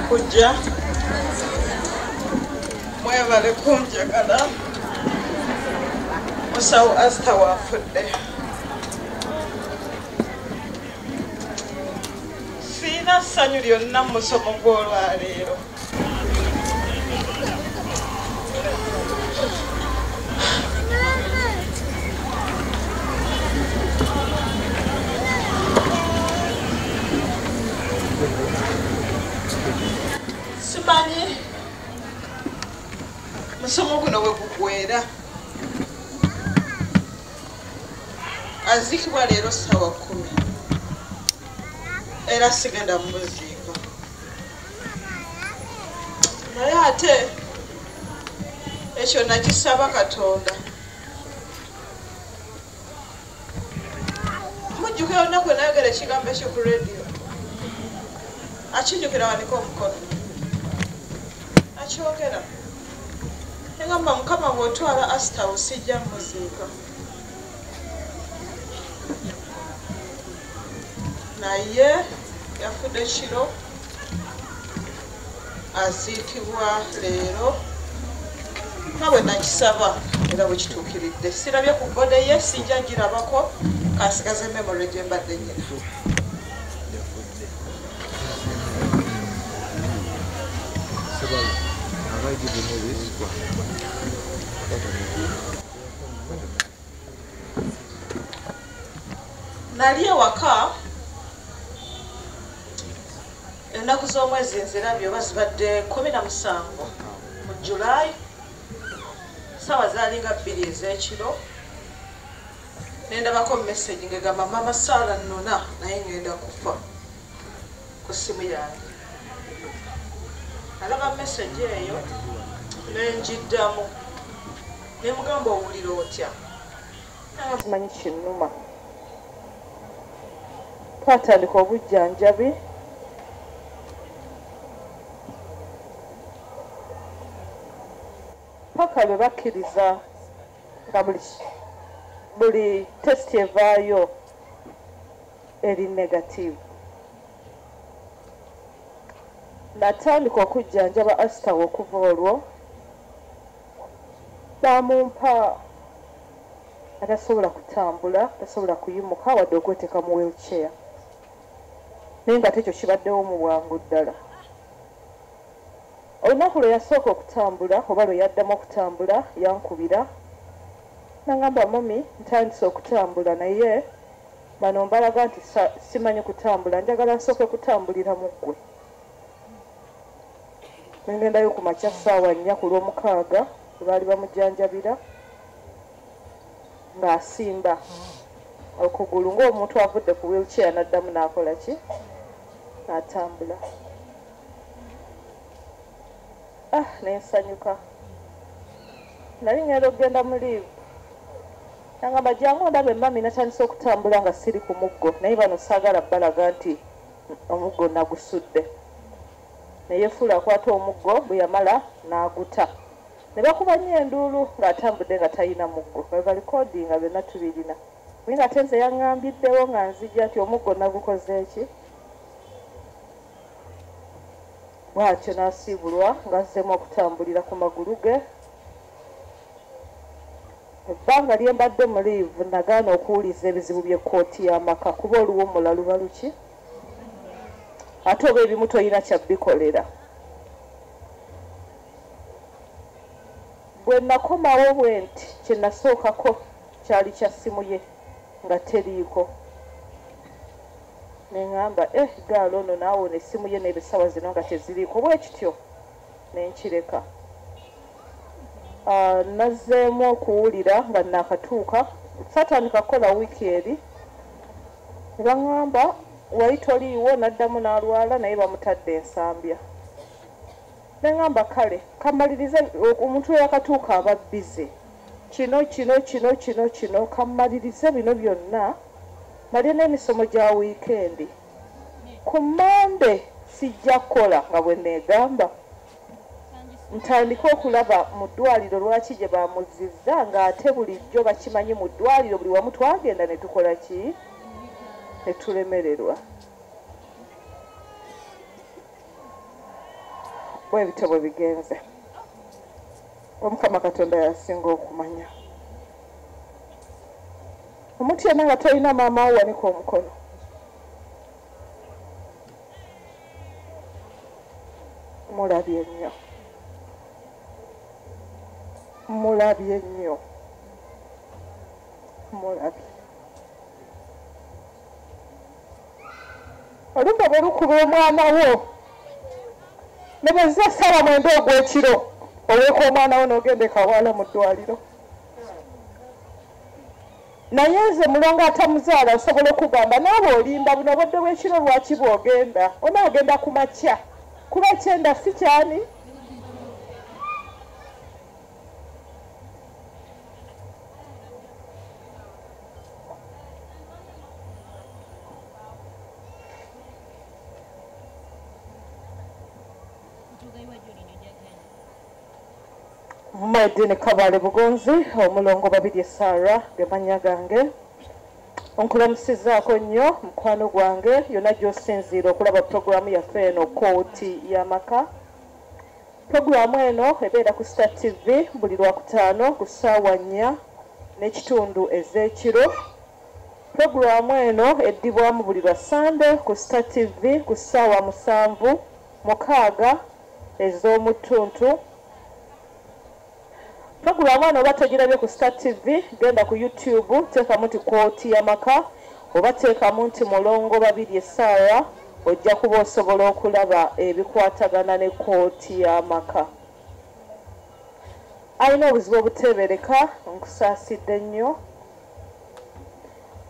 Kujja mwebale kunjagala musawo Asta wafudde siina ssanyu lyonna mu musomo gw'olwaleero simanyi musomo guno we gugwera aziikibwa leero ssaawa 10 era sigenda mumuziika naye ate ekyo nakisaba Katonda mujjukira olunaku we nayogera ekigambo ekyo ku rediyo akinjukira waniko omukono akyogera egamba Mukama bw'otwala Asta osijja muziika naye yafudde kiro aziikibwa leero nga bwe nakisaba era bwe kituukiridde sirabye ku gode ye sijja girabako kansigaze memory gye mbadde nnyina nali ewaka ennaku z'omwezi nzirabye oba zibadde 17 mu Julaayi ssaawa zaalinga 2 ez'ekiro nendabako message ngegamba mama Saara nnona naye ngenda kufa ku ssimu yange alaba message eyo nenjiddamu nemugamba owulira otya simanyi kinnuma twatandika obujjanjabi paka lwe bakkiriza nga buli test evaayo eri negative natandika okujjanjaba Asta okuva olwo bamumpa atasobola kutambula tasobola kuyimuka wadde okweteeka mu wheelchair naye nga tekyo kibaddewo mu bwangu ddala olunaku lwe yasooka okutambula oba lwe yaddamu okutambula yankubira nangamba mami ntandise okutambula naye bano mbalaga nti simanyi kutambula njagala nsooke kutambulira mu ggwe nengendayo ku makya ssaawa 4 ku lw'omukaaga bwe baali bamujjanjabira ng'asimba okugulu ng'omuntu avudde ku wheelchair n'addamu n'akola ki n'atambula nensanyuka nali ngenda okugenda mu liivu nangamba jangu ndabe mami natandise okutambula nga siri ku muggo naye bano saagala balaga nti omuggo nagusudde neyefuula akwata omuggo bwe yamala n'aguta ne bakuba nnyo enduulu ng'atambudde nga talina muggo bwe likodinga byonna tubirina naye nga tenze yaŋŋambiddewo nga nzijja nti omuggo nagukoze eki bw'atyo n'asiibulwa ng'azzeemu okutambulira ku magulu ge. Ebbanga lye mbadde mu liivu nagaana okuwuliza ebizibu by'ekkooti y'amaka kuba oluwummula luba luki ate oba ebimu toyina kyabikolera. Bwe nakomawo bwe nti kye nasookako kyali kya ssimu ye nga teriiko. Ne ŋŋamba gaalo ono naawona essimu ye n'ebisawa zino nga teziriiko bwe kityo ne nkireka. Nazzeemu okuwulira nga naakatuuka saatandika kukola wiiki eri ne baŋŋamba wali toliiwo, n'addamu n'alwala naye bamutadde ensambya. Ne ŋŋamba kale kammalirize, omuntu eyakatuuka aba bbize kino kammalirize bino byonna malye n'emisomo gya wiikendi. Ku Mande sijja kukola nga bwe neegamba ntandike okulaba mu ddwaliro lwaki gye bamuzizza ng'ate bulijjo bakimanyi mu ddwaliro buli wamu twagenda ne tukola ki ne tulemererwa. Bwe bitabo bigenze. Omukama Katonda yasinga okumanya. Omuntu yenna nga tolina maama wo wanika omukono. Mulabye nnyo. Mulabye nnyo. Mulabye. Olumbe bwe lukuba omwana wo ne bwezza ssaawa 9 ogw'ekiro oweeka omwana wo n'ogenda ekawaala mu ddwaliro. Naye nze mulongo atamuzaala osobola okugamba naawe olimba buno obudde bw'ekiro lwaki bw'ogenda onaagenda ku makya kuba ekyenda si kyani. Madini Kabale Bugonzi omulongo babiri Sara gemanya gange onkulamusizaako nnyo mukwano gwange yonna gy'osinziira okulaba puroguramu yaffe eno kooti y'amaka. Puroguramu eno ebeera ku Star TV buli Lwakutaano ku ssaawa 4:30 ez'ekiro. Puroguramu eno eddibwamu buli Lwa Sande ku Star TV ku ssaawa 7:06 ez'omutuntu. Puroguramu eno oba togirabye ku Star TV genda ku YouTube teekamu nti kooti y'amaka oba teekamu nti mulongo babiri Sara ojja kuba osobola okulaba ebikwatagana ne kooti y'amaka. Alina obuzibu obuteebereka nkusaasidde nnyo.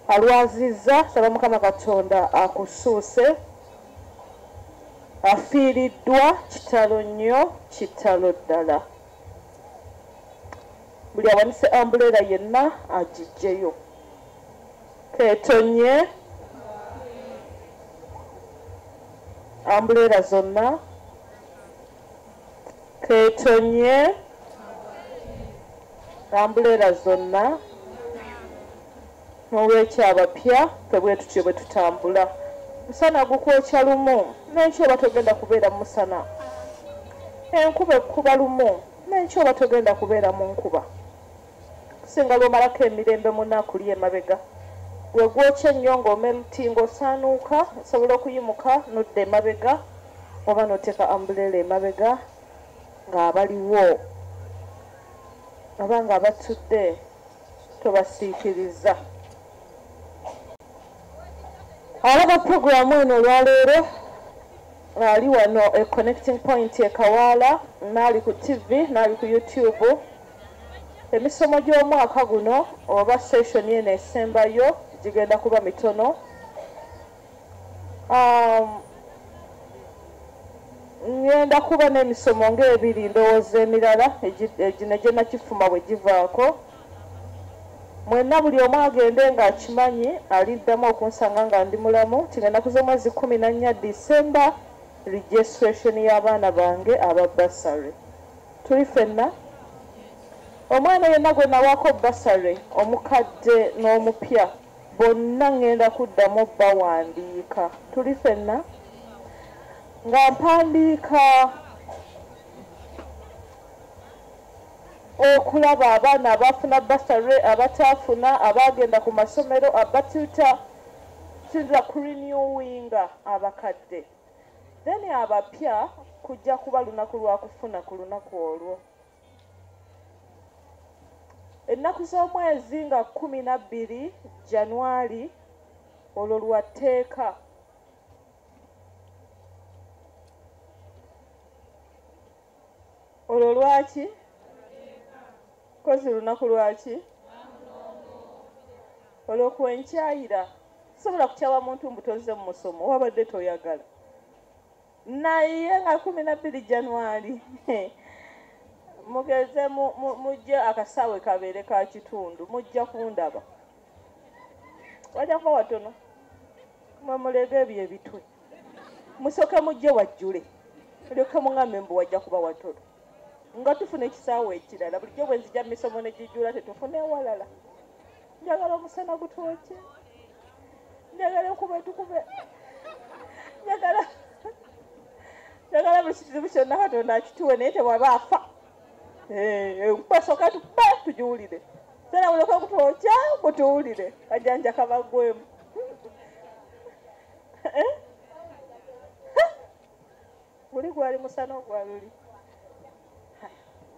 Alwazizza saba Mukama Katonda akusuuse. Afiiriddwa kitalo nnyo kitalo ddala. Buli awanise ambulera yenna agiggyeyo. Keetonye ambulera zonna. Keetonye ambulera zonna. N'olwekyo abapya ffe tutyo bwe tutambula. Musana gukwokya lumu n'enkyo oba togenda kubeera mu musana. Enkuba ekkuba lumu n'enkyo oba togenda kubeera mu nkuba. Singa lw'omalako emirembe munaakuli emabega. Gwe gwokya ennyo ng'omeruti ng'osaanuuka osobola okuyimuka n'odda emabega oba n'oteeka ambulera emabega ng'abaliwo oba ng'abatudde tobasiikiriza. Alaba puroguramu eno olwaleero ali wano e Connecting Point e Kawaala n'ali ku TV n'ali ku YouTube. Emisomo gy'omwaka guno oba session eno esembayo gigenda kuba mitono. Ngenda kuba n'emisomo ng'ebiri ndowooza emirala egino gye nakifuma bwe givaako. Mwenna buli omu agende ng'akimanyi aliddamu okunsanga nga ndi mulamu nti ngenda kuza omwezi 14 December registration y'abaana bange aba basary. Tuli ffenna omwana yenna gwe nawaako basary omukadde n'omupya bonna ngenda kuddamu bawandiika. Tuli ffenna nga mpandiika okulaba abaana abafuna basare abataafuna abagenda ku masomero abatuta sinza kurenewinga abakadde then abapya kujja kuba lunaku lwa kufuna ku lunaku olwo ennaku z'omwezi nga 12 January olwo lwa tteeka olwo lwaki kozi lunaku lwaki olwo kwenkyayira sobola kukyawa muntu mbutoze mu musomo wabadde toyagala naye nga 12 January mugeze mujje akasaawe kabeere ka kitundu mujja kundaba wajja kuba watono mwemulega ebyo ebitwe musooke mujje wajjule olyoke muŋŋambe mbu wajja kuba watono nga tufuna ekisaawe ekirala bulijjo bwe nzija misomo ne gijjula tetufuna ewalala njagala omusana gutwoke njagala enkuba etukube njagala buli kizibu kyonna Katonda akituwe naye tewaba afa enkuba sooka tuba tugiwulire sana buloka gutwokya gutuwulire kajanja kabagwemu guli gwali musana ogwaluli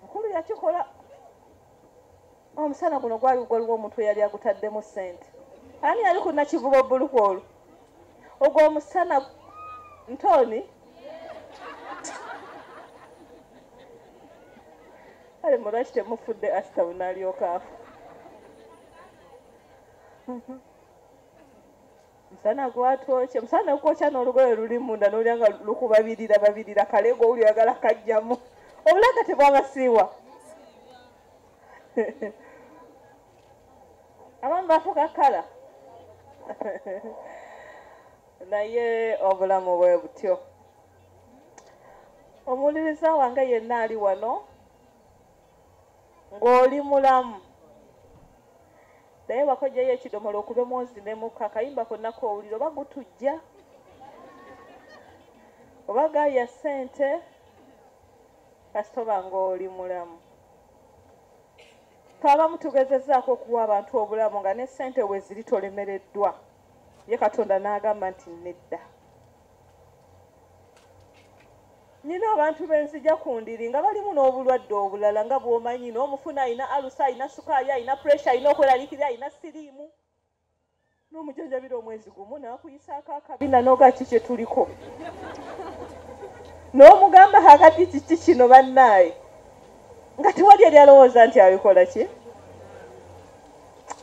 mukulu yakikola omusana guno gwali gwaliwo omuntu eyali agutaddemu ssente ani yali ku nakivubo bbuluku olwo ogwo omusana ntoni ale mulwaki temufudde asitabu n'alyoka afa musana gwatwokye musana gwokya n'olugoye luli munda n'olya nga lukubabirira kaleego owuli oyagala kajjamu obulaga tebwabasiiwa abamu bafuka kala naye obulamu bwe butyo omuwuliriza wange yenna ali wano ng'oli mulamu naye wakojjayo ekidomola okube mwozi ne mukka akayimba konna koowulira oba gutujja oba gaaya ssente kasitoba ng'oli mulamu twabamu tugezezzaako okuwa abantu obulamu nga ne ssente we ziri tolemereddwa ye Katonda n'agamba nti nedda nina abantu benzija ku ndiri nga balimu n'obulwadde obulala nga bw'omanyi n'omufuna ayina alusa ayina sukaali ayina puresha ayina okweraliikirira ayina siriimu n'omujanjabira omwezi gumu n'akuyisaako akabina n'oga kiki tuliko n'omugamba kakati kiki kino bannaaye nga tewali eri alowooza nti abikola ki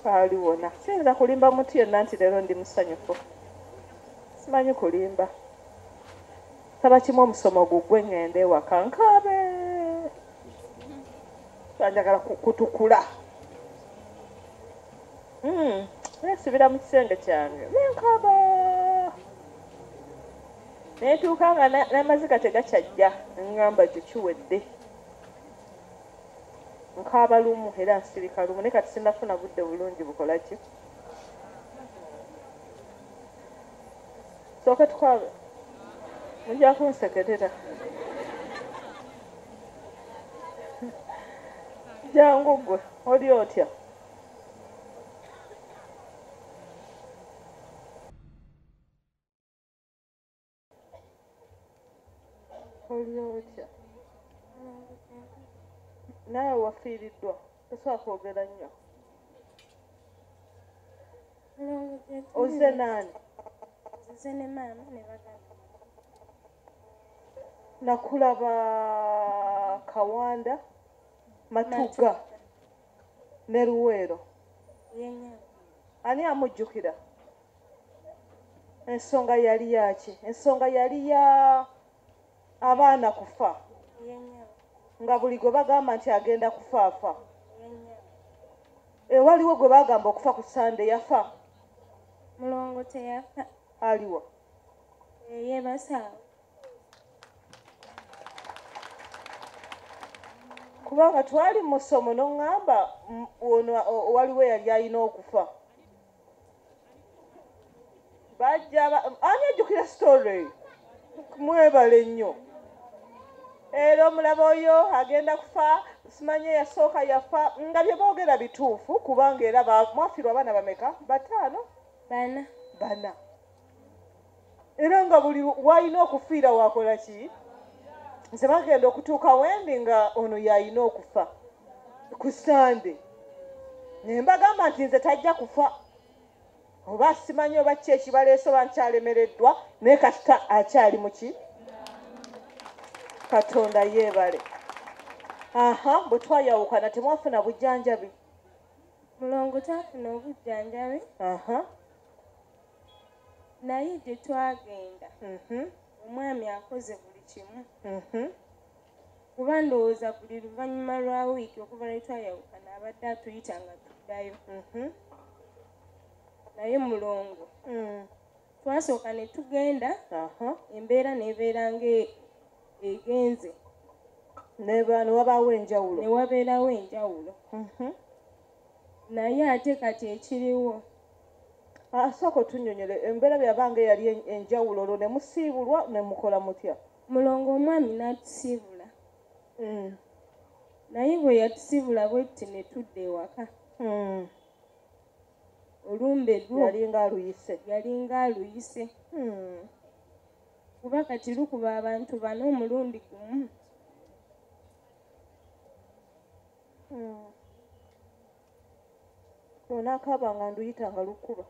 aliwona siyinza kulimba muntu yonna nti leero ndi musanyufu simanyi kulimba saba kimu omusomo gugwe ngende ewaka nkabe banjagala kutukula nesibira mu kisenge kyange nenkaba netuuka nga n'amaziga tegakyajja ngamba kyo kiwedde nkaaba lumu era nsirika lumu naye kati sinafuna budde bulungi bukola ki sooke tukwabe mujja kunseketera jangu gwe oli otya oli otya naawe wafiiriddwa tosobola kwogera nnyo ozze naani nze ne maama ne baganda nakulaba Kawanda Matuga ne Luweero yennyama ani amujjukira ensonga yali yaki ensonga yali ya abaana kufa yennyama nga buli gwe bagamba nti agenda kufaafa yennyama waliwo gwe bagamba okufa ku Sande yafa mulongo teyafa aliwa yeebasaawo kubanga twali mu ssomo n'oŋŋamba ono waliwo yali alina okufa bajja ani ajjukira story mwebale nnyo. Era omulaba oyo agenda kufa, simanye yasooka yafa, nga bye boogera bituufu kubanga era mwafiirwa abaana bameka? 5? 4. Era nga buli w'alina okufiira wakola ki? Nze bagenda okutuuka wendi nga ono y'alina okufa ku Sande. Ne mbagamba nti nze tajja kufa. Oba simanyi oba ki ekibaleese oba nkyalemereddwa naye kasita akyali mu ki? Katonda yeebale. Bwe twayawukana temwafuna bujjanjabi? Mulongo twafuna obujjanjabi. Naye gye twagenda omwami akoze buli kimu. Kuba ndowooza buli luvannyuma lwa wiiki okuva lwe twayawukana abadde atuyita nga tuddayo. Naye mulongo twasooka ne tugenda embeera nebeera ng'egenze. Ne wabaawo enjawulo. Ne wabeerawo enjawulo. Naye ate kati ekiriwo. Sooka otunnyonnyole embeera byabanga eyali enjawulo olwo ne musiibulwa ne mukola mutya? Mulongo omwami n'atusiibula. Naye bwe yatusiibula bwe tuti ne tudda ewaka. Olumbe lwo yalinga aluyise. Kuba kati lukuba abantu 4 omulundi gumu. Onaakaaba nga nduyita nga lukuba.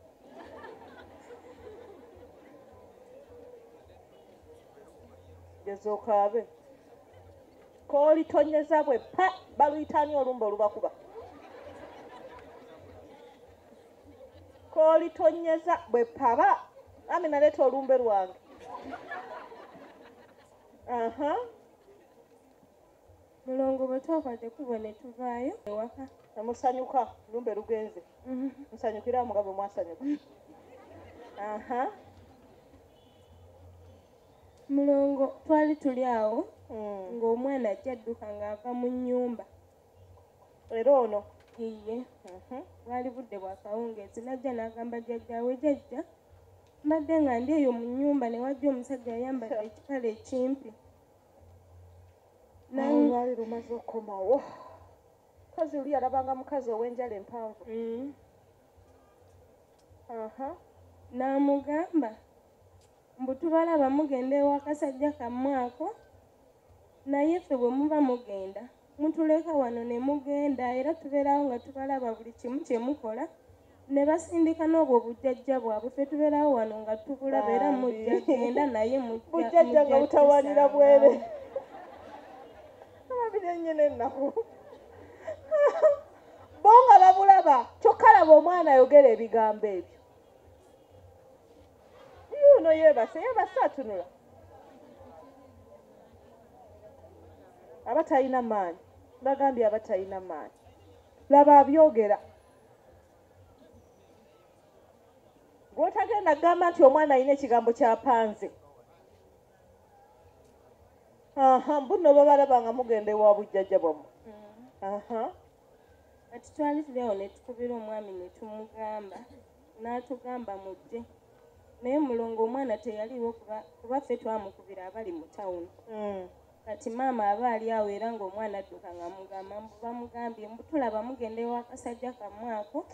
Gezo okaabe. Koolitonyeza bwe pa baluyitaani olumbe olubakuba. Koolitonyeza bwe paba. Amina leeta olumbe lwange. Mulongo bwe twakwate kubo ne tuvaayo ewaka. Musanyuka lumbe lugenze. Musanyukira mugabe mwasanyuka. Mulongo twali tuli awo ng'omwana ajja adduka ng'ava mu nnyumba. Era ono? Iye. Bwali budde bwa kawungeezi n'ajja n'agamba jjajjaawe, jjajja mbadde nga ndi eyo mu nnyumba ne wajja omusajja ayambadde ekipale ekimpi. Lwali lumaze okukomawo. Mukazi oli yalabanga mukazi ow'enjala empanvu. N'amugamba mbu tubalaba mugenda ew'akasajja kammwe ako, naye ffe bwe muba mugenda mutuleka wano ne mugenda era tubeerawo nga tubalaba buli kimu kye mukola. Ne basindika n'obwo bujjajja bwabwe ffe tubeerawo wano nga tubulaba era mujja genda naye bujjajja nga butawanira bwere. Ababiri nnyine ennaku. Bo nga babulaba kyokka laba omwana ayogera ebigambo ebyo. Yuno yeebase atunula. Abatalina maanyi. Bagambye abatalina maanyi. Laba abyogera. Gw'otagenda gamba nti omwana alina ekigambo ky'apanze. Mbuno babalaba nga mugenda ewa bujjajja bwammwe. Kati twali tuli awo ne tukubira omwami ne tumugamba. N'atugamba mujje. Naye mulongo omwana teyaliwo kuba ffe twamukubira abali mu tawuni. Kati maama aba ali awo era ng'omwana adduka nga mugamba bamugambye mbu tulaba mugenda ew'akasajja kammwe ako.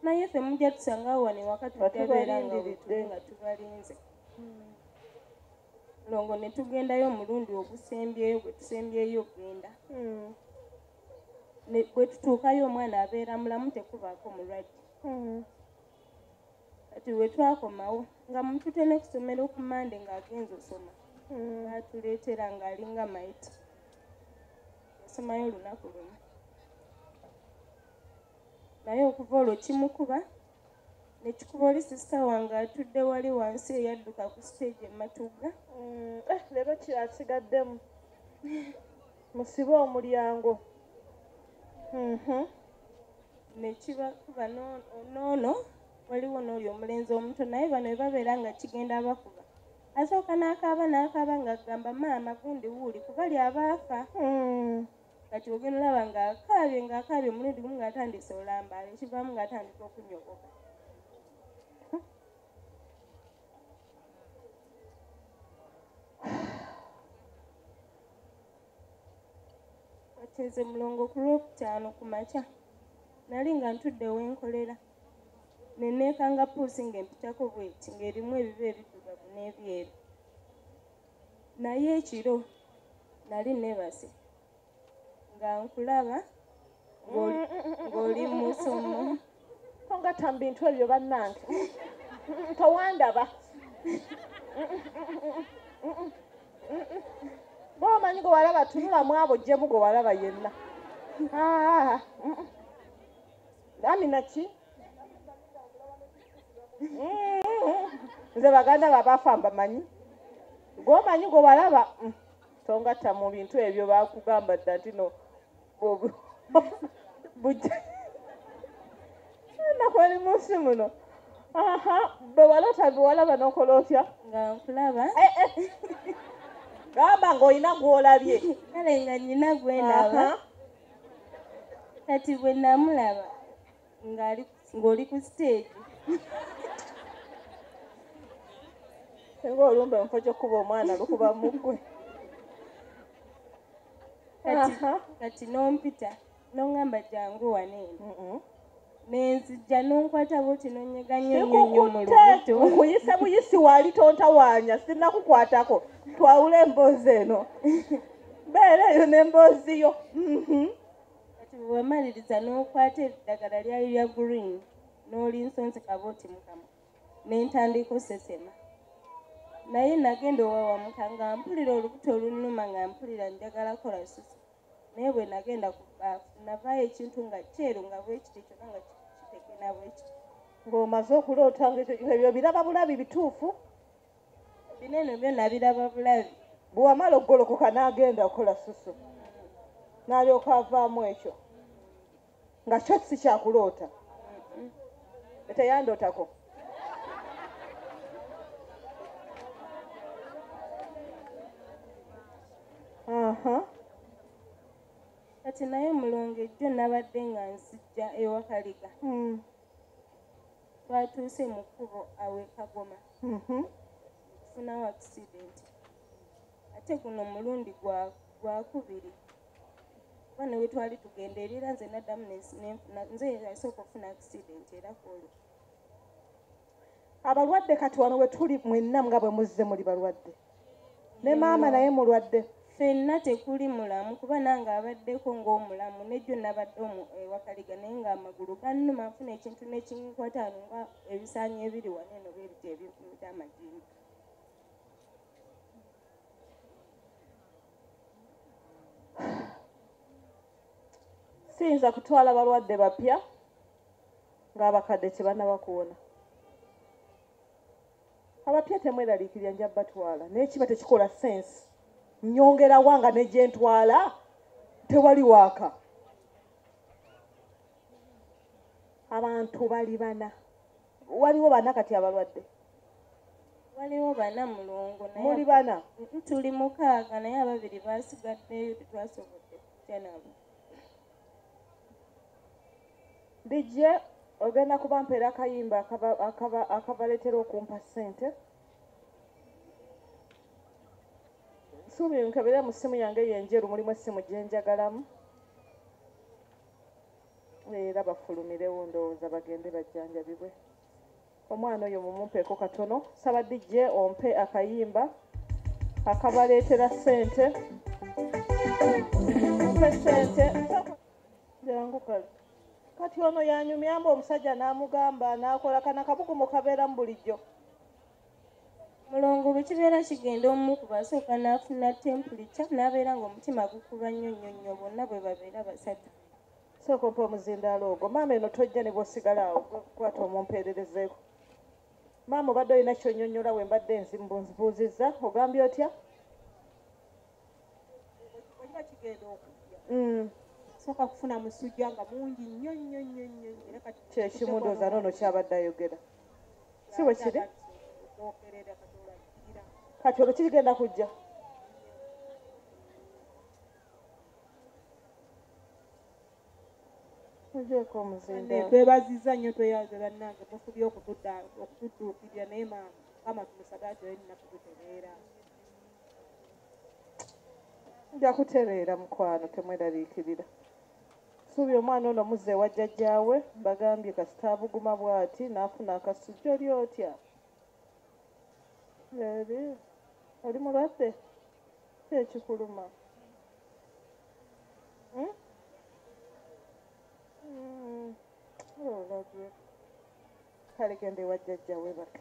Naye ffe mujja tusangawo wano ewaka tujjabeera nga tubalinze. Mulongo ne tugendayo omulundi ogusembyeyo bwe tusembyeyo ogenda. Bwe tutuukayo omwana abeera mulamu tekubaako mulwadde. Kati bwe twakomawo nga mututene ku ssomero ku Mande ng'agenza osoma. Baatuleetera ng'alinga mayiti. Yasomayo olunaku lumu. Naye okuva olwo kimukuba ne kikuba oli sisita wange atudde wali wansi eyadduka ku siteegi Matugga. Leero kyasigaddemu. Musibe omulyango. Ne kibakuba noono waliwo n'oli omulenzi omuto naye bano bwe babeera nga kigenda abakuba. Asooka n'akaaba nga agamba maama gundi wuuli kuba ly'abaafa. Kati ogenda olaba ng'akaabye omulundi gumu ng'atandise olambaala ekivaamu ng'atandika okunyogoga. kati nze mulongo ku lwokutaano ku makya nali nga ntudde wenkolera ne neekanga puusi ng'empitako bweti ng'erimu ebiba ebiddugavu n'ebyeru naye ekiro nali nebase nga nkulaba ng'oli mu musomo tongata mu bintu ebyo bannange towandaba bwomanyi gwe walaba tunulamu abo jjemu gwe walaba yenna amina ki nze baganda babafa mbamanyi gwomanyi gwe walaba tongata mu bintu ebyo bakugamba dda nti no bujja nakweri munsi muno bwe walota bwe walaba n'okola otya nga nkulaba gamba ng'olina gw'olabye kale nga nnyina gwendaba kati bwe namulaba ng'oli ku siteegi singa olumba enfo kyokkuba omwana lukuba muggwe kati n'ompita n'oŋŋamba jangu waneeno nenzijja n'onkwata bwoti n'onyeganya ennyonnyo mu lubuto nkuyise buyisi waali tontawaanya sinnakukwatako twawula emboozi eno beera eyo n'emboozi yo kati bwe wamaliriza n'okwata eddagala lyali lya green n'olinsonseka bwoti mukama n'entandika osesema naye nagenda owawamuka nga mpulira olubuto olunnuma nga mpulira njagala kola susu naye bwe nagenda ku baafu navaayo ekintu nga kyeru nga bwekiti kyonna nga kitekena bwekiti ng'omaze okuloota ebyo biraba bulabi bituufu bino eno byo nabiraba bulabi bwe wamala okugolokoka n'agenda okukola susu n'alyoka avaamu ekyo nga kyo si kyakuloota teyandootako kati naye mulongo ejjo nabadde nga nsijja ewakaliga twatuuse mu kkubo awe Kagoma tufunawo akisidenti ate guno mulundi gwakubiri kuba ne we twali tugenda erira nze naddamu nze yasooka okufuna akisidenti era kwolwo abalwadde kati wano we tuli mwenna nga bwe muzze muli balwadde ne maama naye mulwadde ffenna tekuli mulamu kuba nange abaddeko ng'omulamu nejjo nabadde ewakaliga naye ng'amagulu gannuma nfuna ekintu nekinkwata ano nga ebisaanyi ebiri wano eno beebiti ebinkumita amajimba siyinza kutwala balwadde bapya ng'abakadde tebannaba kuwona abapya temweraliikirya nja batwala naye kiba tekikola sense nyongera wanga ne gye ntwala tewali waaka abantu bali bana waliwo bana kati abalwadde waliwo bana mulongo naye muli bana tuli mukaaga naye ababiri basigaddeyo tetwasobodde kutya nabo dijje ogenda kuba mpeera akayimba akabaleetera okumpa ssente nsuubire nkebere mu ssimu yange yenjeru mulimu essimu gyenjagalamu era bafulumirewo ndowooza bagende bajjanjabibwe omwana oyo mumumpeeko katono saba dijje ompe akayimba akabaleetera ssente ompe ssente jangu kale kati ono yanyumyamba omusajja n'amugamba n'akola kana kabugumu kabeeramu bulijjo mulongo bwe kibeera kigenda omu ku basooka n'afuna tempulica n'abeera ng'omutima gukuba nnyo nnyo nnyo bonna bwe babeera basatu sooka ompa omuzindaalo ogwo maama eno tojja ne bw'osigala awo kwata omumpeererezeeko maama obadde olina kyonnyonnyola we mbadde nzibuuzizza ogambye otya kigenda okujja sooka kufuna musujja nga mungi nnyo nnyo nnyo nnyo era kati kyekimu ndowooza noono kyabadde ayogera si bwe kiri kati olwo kigenda kujja ogyeko omuzindaalo twebaziza nnyo tweyaze bannange mufubye okutudduukirira naye maama tumusagaati olina kututereera nja kutereera mukwano temweraliikirira suubi omwana ono muzze wa jjajjaawe bagambye kasita abuguma bw'ati n'afuna akasujja oli otya eri oli mulwadde ki ekikuluma olabye kale genda ewa jjajjaawe bake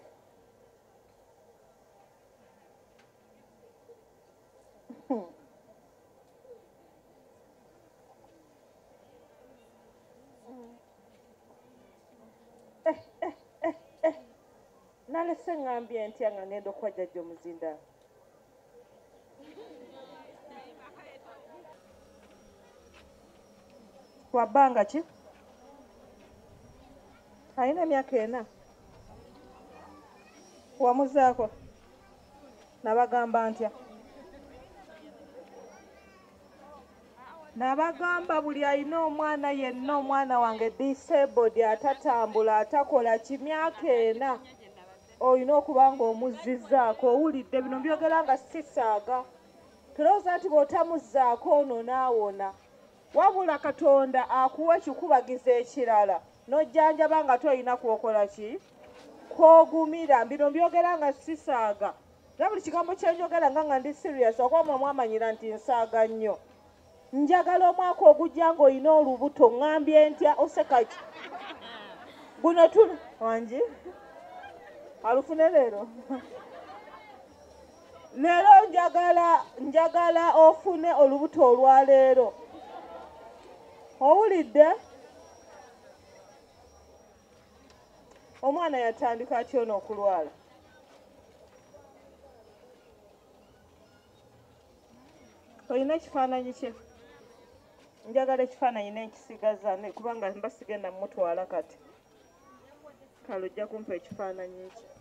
nalese ŋŋambye ntya nga ngenda okuwa jjajja omuzindaalo wa bbanga ki alina emyaka ena wamuzaako nabagamba ntya nabagamba buli alina omwana yenna omwana wange disabled atatambula atakola kimyaka ena olina okuba nga omuzzizaako owulidde bino byogera nga sisaaga tulowooza nti bw'otamuzzaako ono naawona wabula katonda akuwa ekikubagiza ekirala n'ojjanjaba nga tolina kwokola ki kwogumira bino byogera nga sisaaga era buli kigambo kyenjogera nga ndi serious okuba mwamanyira nti nsaaga nnyo njagala omwaka ogujja ng'olina olubuto ŋŋambye ntya osekaki guno tuli wangi alufune leero leero njagala ofune olubuto olwaleero owulidde omwana yatandika atyo n'okulwala olina ekifaananyi kye njagala ekifaananyi n'enkisigaza kubanga mba sigenda mumutwala kati kale ojja kumpa ekifaananyi kye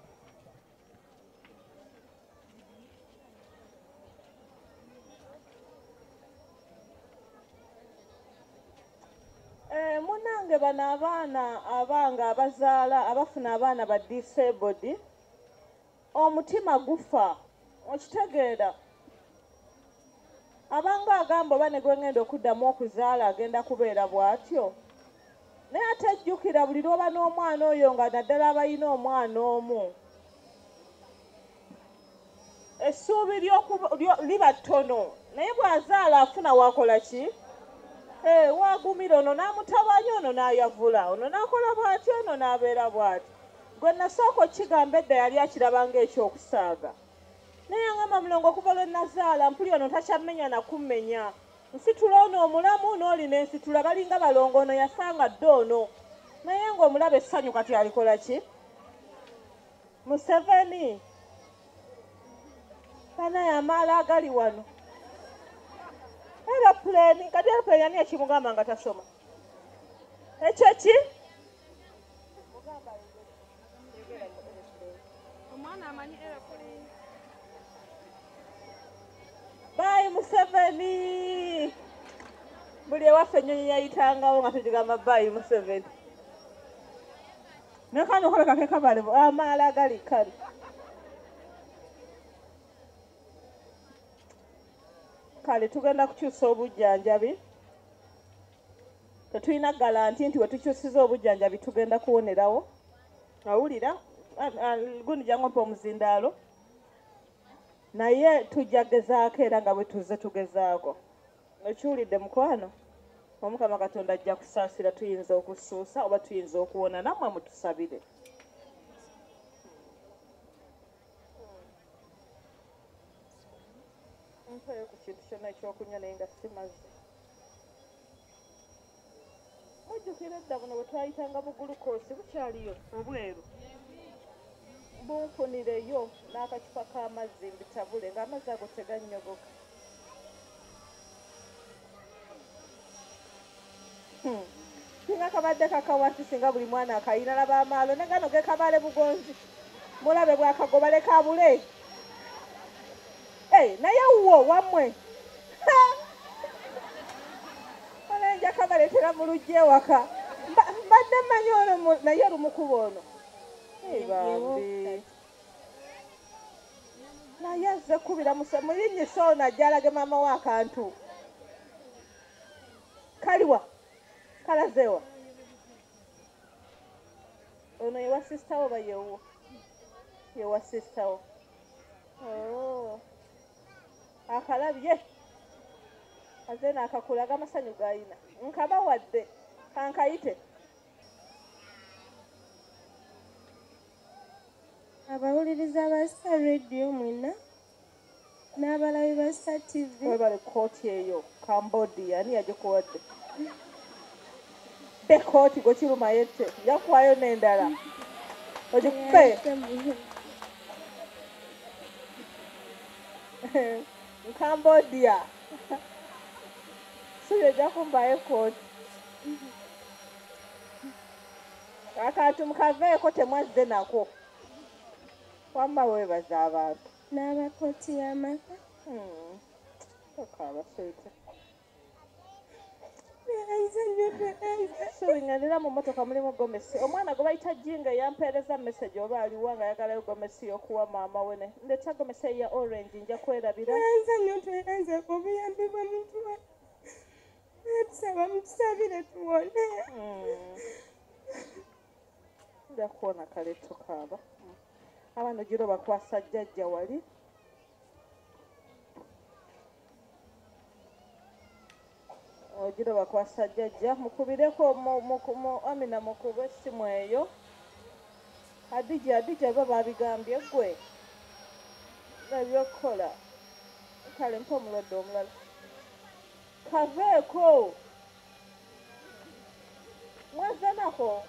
munange bano abaana abanga abazaala abafuna abaana ba disabled omutima gufa okitegeera abanga agamba oba ne gwengenda okuddamu okuzaala agenda kubeera bw'atyo naye atejjukira buli lwoba n'omwana oyo nga naddala abalina omwana omu essuubi liba ttono naye bw'azaala afuna wakola ki wagumira ono n'amutabanya ono n'ayavula ono n'akola bw'ati ono n'abeera bw'ati gwe nasooka okigamba edda yali akiraba ng'ekyokusaaga naye ngamba mulongo okuva lwe nazaala mpuli ono takyamenya nakummenya nsitula ono omulamu n'olina ensitula balinga balongo ono yasanga dde ono naye ng'omulaba essanyu kati alikola ki Museveni banaye amaala agali wano aeroplane kati aeroplane yani ekimugamba nga tasoma ekyo ki bayi Museveni buli ewaffe ennyonyi yayitangawo nga tugigamba bayi Museveni nekani okoleka kekabale amaala agali kale kale tugenda kukyusa obujjanjabi tetulina galanti nti wetukyusiza obujjanjabi tugenda kuwonerawo awulira gundi jangu mpa omuzindaalo naye tujja gezaako era nga bwe tuzze tugezaako ekiwulidde mukwano omukama katonda ajja kusaasira tuyinza okusuusa oba tuyinza okuwona nammwe mutusabire nfayo ku kintu kyonna ekyokunywa naye nga simaze mujjukira edda buno bwe twayitanga bugulukoosi bukyaliyo obweru bunfunireyo n'akacupa k'amazzi mbitabule ng'amazzi ago tegannyogoka singa kabadde kakawasi singa buli mwana akayina laba amaalo ne gano gekabale bugonzi mulabe bwakagoba leka abule naye wo wammwe olenja kabaletera mu lujja ewaka mbadde mmanyi ono naye olumukuba ono bambi naye azze kubira mulinnyisa ono ajja alage maama we akantu kaliwa kalazeewa ono yewa sisitawo ba yewo yewa sisitawo akalabye aze naakakulaga amasanyu g'ayina nkabawadde kankayite abawuliriza ba Star Radio mwena n'abalabi ba Star TV webale kooti eyo Cambodia ani yagikuwadde be kooti gwe kiruma yette yakuwayo n'endala ogikupe Cambodia suyo ojja kumbayo kooti akantu mukaveeko temwazze nako wamma weebaza abantu n'abakooti y'amaka okabaswete so ngendera mu motoka mulimu gomesi omwana gwe bayita jinga yampeereza message oba aliwa nga ayagalayo gomesi y'okuwa maama we ndeta gomesi eya orange nja kwerabira enzanyo tweyanze obuyambi bwa muntu tusaba mutusabire tuwone nja kuwona kale tukaaba abano giro bakwasa jjajja wali ogiro bakwasa jjajja mukubireko amina mukube essimu eyo adija ba babigambye gwe nabyokukola kale mpa omulwadde omulala kaveeko mwazanako